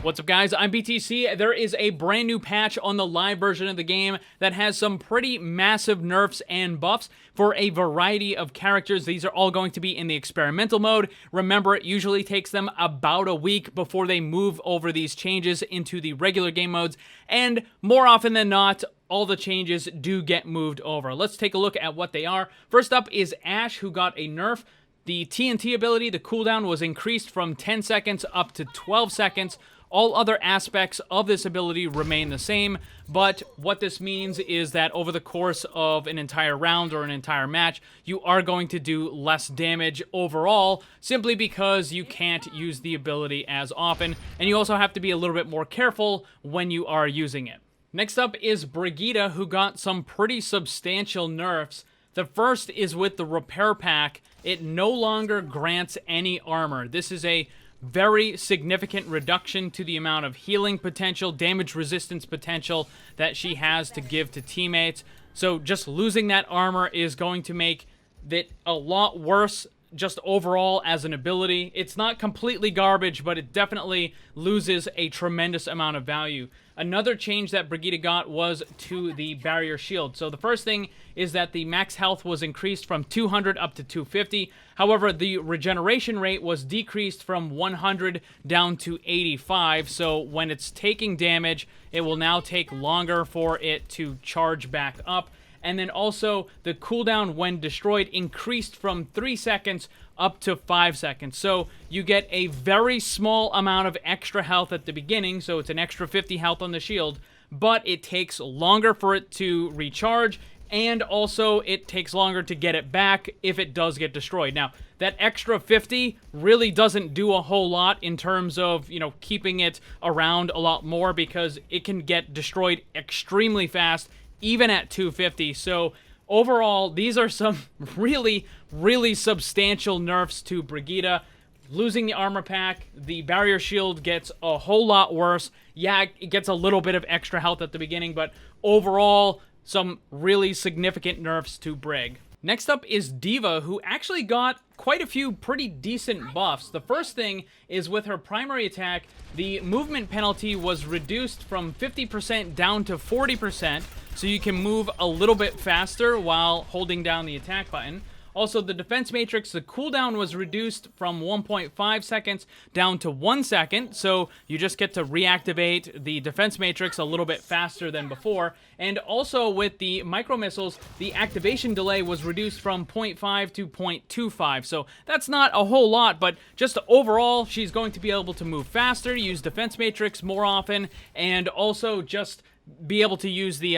What's up, guys? I'm BTC. There is a brand new patch on the live version of the game that has some pretty massive nerfs and buffs for a variety of characters. These are all going to be in the experimental mode. Remember, it usually takes them about a week before they move over these changes into the regular game modes, and more often than not, all the changes do get moved over. Let's take a look at what they are. First up is Ashe, who got a nerf. The TNT ability, the cooldown, was increased from 10 seconds up to 12 seconds. All other aspects of this ability remain the same, but what this means is that over the course of an entire round or an entire match, you are going to do less damage overall, simply because you can't use the ability as often, and you also have to be a little bit more careful when you are using it. Next up is Brigitte, who got some pretty substantial nerfs. The first is with the repair pack. It no longer grants any armor. This is a very significant reduction to the amount of healing potential, damage resistance potential that she has to give to teammates. So just losing that armor is going to make it a lot worse just overall as an ability. It's not completely garbage, but it definitely loses a tremendous amount of value. Another change that Brigitte got was to the barrier shield. So the first thing is that the max health was increased from 200 up to 250. However, the regeneration rate was decreased from 100 down to 85. So when it's taking damage, it will now take longer for it to charge back up. And then also, the cooldown when destroyed increased from 3 seconds up to 5 seconds. So you get a very small amount of extra health at the beginning, so it's an extra 50 health on the shield, but it takes longer for it to recharge, and also it takes longer to get it back if it does get destroyed. Now, that extra 50 really doesn't do a whole lot in terms of, keeping it around a lot more, because it can get destroyed extremely fast even at 250. So overall, these are some really, really substantial nerfs to Brigitte. Losing the armor pack, the barrier shield gets a whole lot worse. Yeah, it gets a little bit of extra health at the beginning, but overall, some really significant nerfs to Brig. Next up is Dva, who actually got quite a few pretty decent buffs. The first thing is with her primary attack, the movement penalty was reduced from 50% down to 40%, so you can move a little bit faster while holding down the attack button. Also, the defense matrix, the cooldown was reduced from 1.5 seconds down to 1 second, so you just get to reactivate the defense matrix a little bit faster than before. And also with the micro missiles, the activation delay was reduced from 0.5 to 0.25, so that's not a whole lot, but just overall, she's going to be able to move faster, use defense matrix more often, and also just be able to use the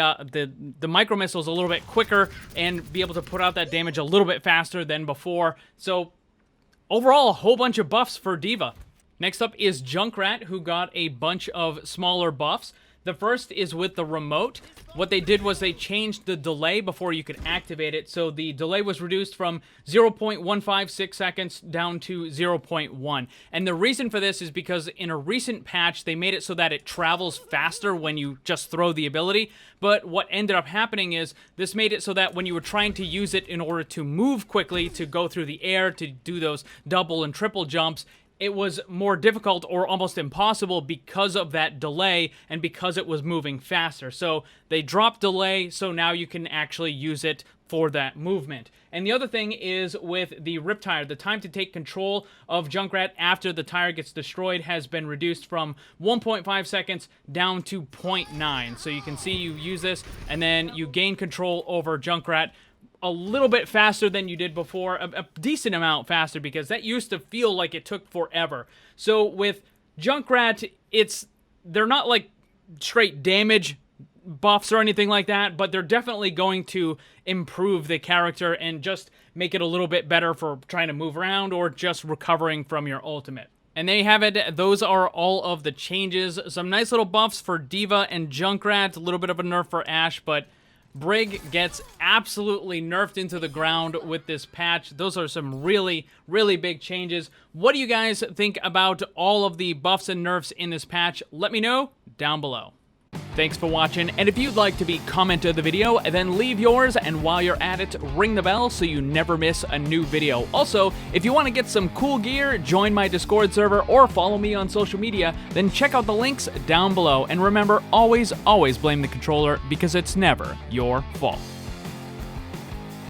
micro missiles a little bit quicker and be able to put out that damage a little bit faster than before. So overall, a whole bunch of buffs for Dva. Next up is Junkrat, who got a bunch of smaller buffs. The first is with the remote. What they did was they changed the delay before you could activate it. So the delay was reduced from 0.156 seconds down to 0.1. And the reason for this is because in a recent patch, they made it so that it travels faster when you just throw the ability. But what ended up happening is this made it so that when you were trying to use it in order to move quickly, to go through the air, to do those double and triple jumps, it was more difficult or almost impossible because of that delay and because it was moving faster. So they dropped delay, so now you can actually use it for that movement. And the other thing is with the Riptire, the time to take control of Junkrat after the tire gets destroyed has been reduced from 1.5 seconds down to 0.9. So you can see you use this and then you gain control over Junkrat a little bit faster than you did before, a decent amount faster, because that used to feel like it took forever. So with Junkrat, they're not like straight damage buffs or anything like that, but they're definitely going to improve the character and just make it a little bit better for trying to move around or just recovering from your ultimate. And there you have it. Those are all of the changes. Some nice little buffs for Dva and Junkrat, a little bit of a nerf for Ashe, but Brig gets absolutely nerfed into the ground with this patch. Those are some really, really big changes. What do you guys think about all of the buffs and nerfs in this patch? Let me know down below. Thanks for watching, and if you'd like to be commenter of the video, then leave yours, and while you're at it, ring the bell so you never miss a new video. Also, if you want to get some cool gear, join my Discord server, or follow me on social media, then check out the links down below. And remember, always blame the controller, because it's never your fault.